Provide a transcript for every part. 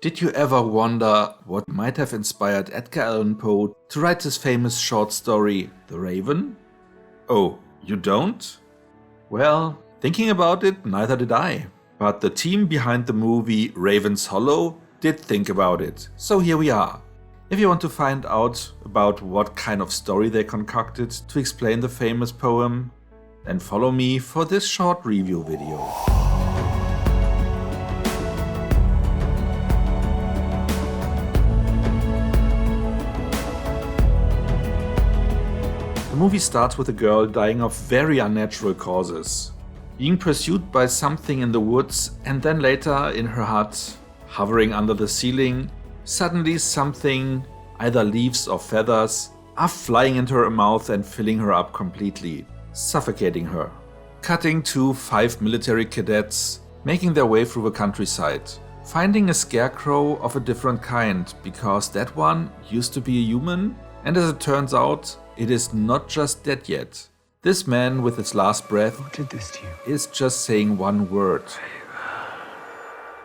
Did you ever wonder what might have inspired Edgar Allan Poe to write his famous short story, The Raven? Oh, you don't? Well, thinking about it, neither did I. But the team behind the movie Raven's Hollow did think about it, so here we are. If you want to find out about what kind of story they concocted to explain the famous poem, then follow me for this short review video. The movie starts with a girl dying of very unnatural causes, being pursued by something in the woods, and then later in her hut, hovering under the ceiling, suddenly something, either leaves or feathers, are flying into her mouth and filling her up completely, suffocating her. Cutting to 5 military cadets making their way through the countryside, finding a scarecrow of a different kind, because that one used to be a human, and as it turns out, it is not just dead yet. This man with his last breath is just saying one word.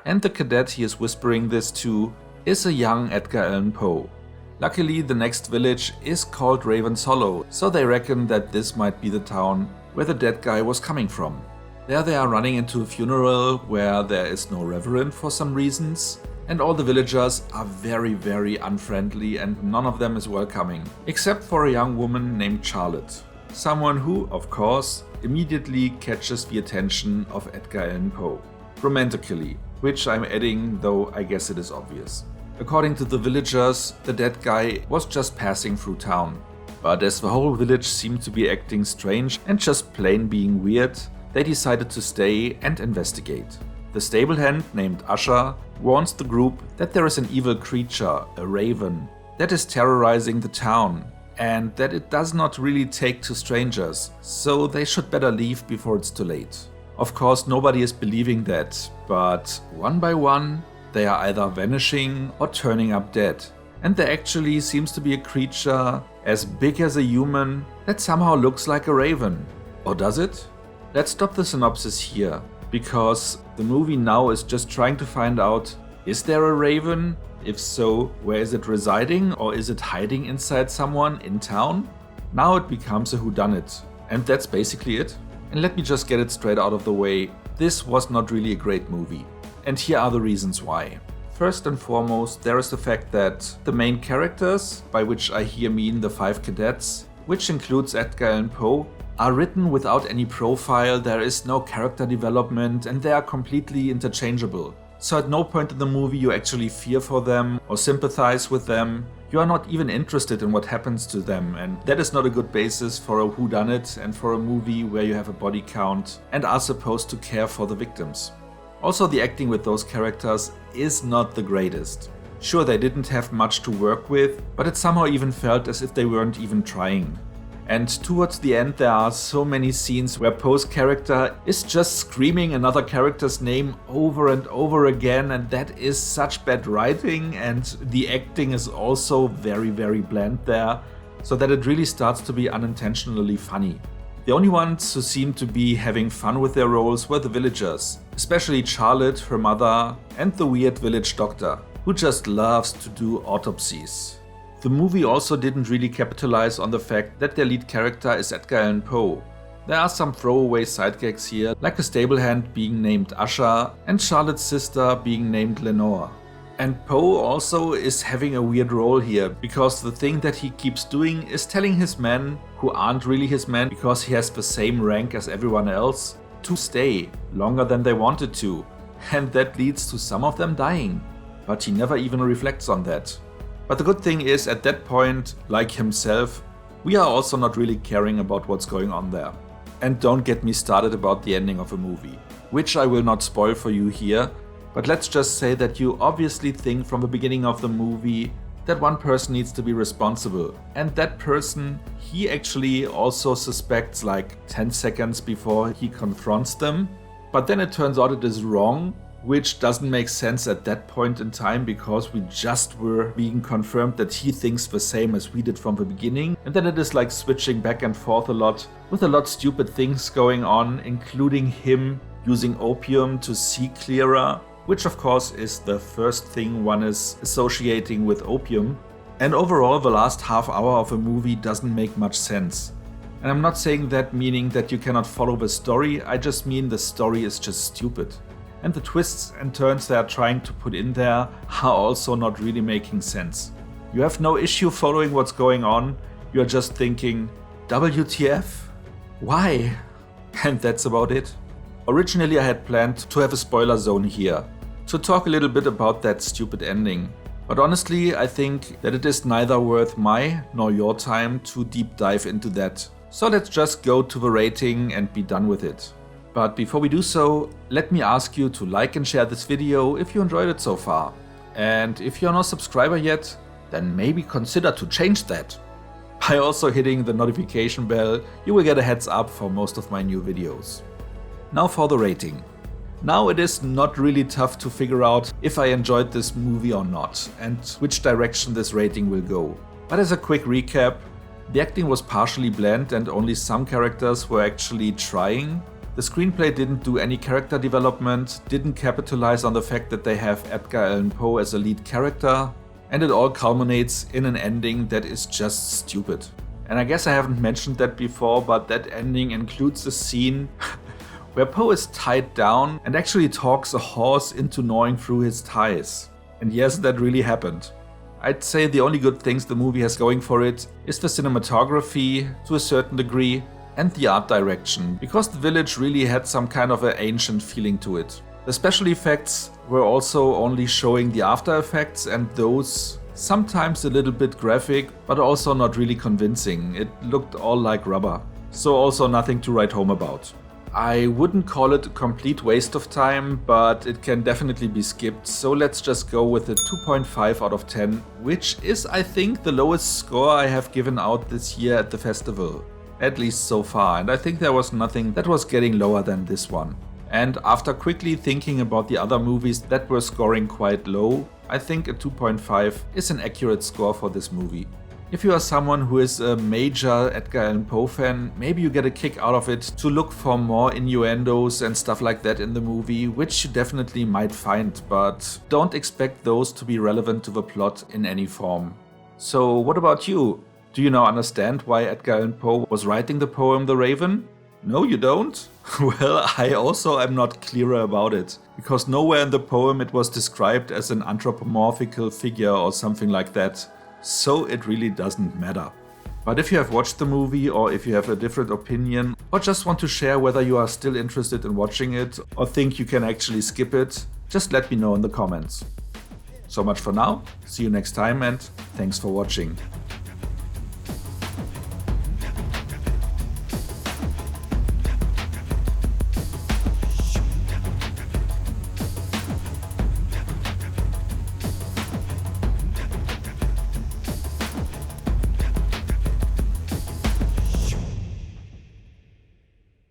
And the cadet he is whispering this to is a young Edgar Allan Poe. Luckily, the next village is called Raven's Hollow, so they reckon that this might be the town where the dead guy was coming from. There they are running into a funeral where there is no reverend for some reasons, and all the villagers are very unfriendly and none of them is welcoming, except for a young woman named Charlotte. Someone who, of course, immediately catches the attention of Edgar Allan Poe. Romantically, which I'm adding, though I guess it is obvious. According to the villagers, the dead guy was just passing through town. But as the whole village seemed to be acting strange and just plain being weird, they decided to stay and investigate. The stable hand named Usher warns the group that there is an evil creature, a raven, that is terrorizing the town, and that it does not really take to strangers, so they should better leave before it's too late. Of course, nobody is believing that, but one by one, they are either vanishing or turning up dead. And there actually seems to be a creature as big as a human that somehow looks like a raven. Or does it? Let's stop the synopsis here, because the movie now is just trying to find out, is there a raven? If so, where is it residing, or is it hiding inside someone in town? Now it becomes a whodunit, and that's basically it. And let me just get it straight out of the way, this was not really a great movie. And here are the reasons why. First and foremost, there is the fact that the main characters, by which I here mean the 5 cadets, which includes Edgar Allan Poe, are written without any profile, there is no character development, and they are completely interchangeable. So at no point in the movie you actually fear for them or sympathize with them. You are not even interested in what happens to them, and that is not a good basis for a whodunit and for a movie where you have a body count and are supposed to care for the victims. Also, the acting with those characters is not the greatest. Sure, they didn't have much to work with, but it somehow even felt as if they weren't even trying. And towards the end there are so many scenes where Poe's character is just screaming another character's name over and over again, and that is such bad writing, and the acting is also very bland there, so that it really starts to be unintentionally funny. The only ones who seemed to be having fun with their roles were the villagers, especially Charlotte, her mother, and the weird village doctor, who just loves to do autopsies. The movie also didn't really capitalize on the fact that their lead character is Edgar Allan Poe. There are some throwaway side gags here, like a stable hand being named Usher and Charlotte's sister being named Lenore. And Poe also is having a weird role here, because the thing that he keeps doing is telling his men, who aren't really his men because he has the same rank as everyone else, to stay longer than they wanted to. And that leads to some of them dying. But he never even reflects on that. But the good thing is, at that point, like himself, we are also not really caring about what's going on there. And don't get me started about the ending of a movie, which I will not spoil for you here, but let's just say that you obviously think from the beginning of the movie that one person needs to be responsible, and that person he actually also suspects like 10 seconds before he confronts them, but then it turns out it is wrong, which doesn't make sense at that point in time, because we just were being confirmed that he thinks the same as we did from the beginning, and then it is like switching back and forth a lot, with a lot stupid things going on, including him using opium to see clearer, which of course is the first thing one is associating with opium. And overall, the last half hour of a movie doesn't make much sense. And I'm not saying that meaning that you cannot follow the story, I just mean the story is just stupid. And the twists and turns they are trying to put in there are also not really making sense. You have no issue following what's going on, you are just thinking, WTF? Why? And that's about it. Originally I had planned to have a spoiler zone here, to talk a little bit about that stupid ending. But honestly, I think that it is neither worth my nor your time to deep dive into that. So let's just go to the rating and be done with it. But before we do so, let me ask you to like and share this video if you enjoyed it so far. And if you're not a subscriber yet, then maybe consider to change that. By also hitting the notification bell, you will get a heads up for most of my new videos. Now for the rating. Now it is not really tough to figure out if I enjoyed this movie or not, and which direction this rating will go. But as a quick recap, the acting was partially bland and only some characters were actually trying. The screenplay didn't do any character development, didn't capitalize on the fact that they have Edgar Allan Poe as a lead character, and it all culminates in an ending that is just stupid. And I guess I haven't mentioned that before, but that ending includes a scene where Poe is tied down and actually talks a horse into gnawing through his ties. And yes, that really happened. I'd say the only good things the movie has going for it is the cinematography to a certain degree and the art direction, because the village really had some kind of an ancient feeling to it. The special effects were also only showing the after effects, and those sometimes a little bit graphic, but also not really convincing. It looked all like rubber. So also nothing to write home about. I wouldn't call it a complete waste of time, but it can definitely be skipped, so let's just go with a 2.5 out of 10, which is, I think, the lowest score I have given out this year at the festival. At least so far, and I think there was nothing that was getting lower than this one. And after quickly thinking about the other movies that were scoring quite low, I think a 2.5 is an accurate score for this movie. If you are someone who is a major Edgar Allan Poe fan, maybe you get a kick out of it to look for more innuendos and stuff like that in the movie, which you definitely might find, but don't expect those to be relevant to the plot in any form. So what about you? Do you now understand why Edgar Allan Poe was writing the poem The Raven? No, you don't? Well, I also am not clearer about it, because nowhere in the poem it was described as an anthropomorphical figure or something like that. So it really doesn't matter. But if you have watched the movie, or if you have a different opinion, or just want to share whether you are still interested in watching it, or think you can actually skip it, just let me know in the comments. So much for now, see you next time, and thanks for watching.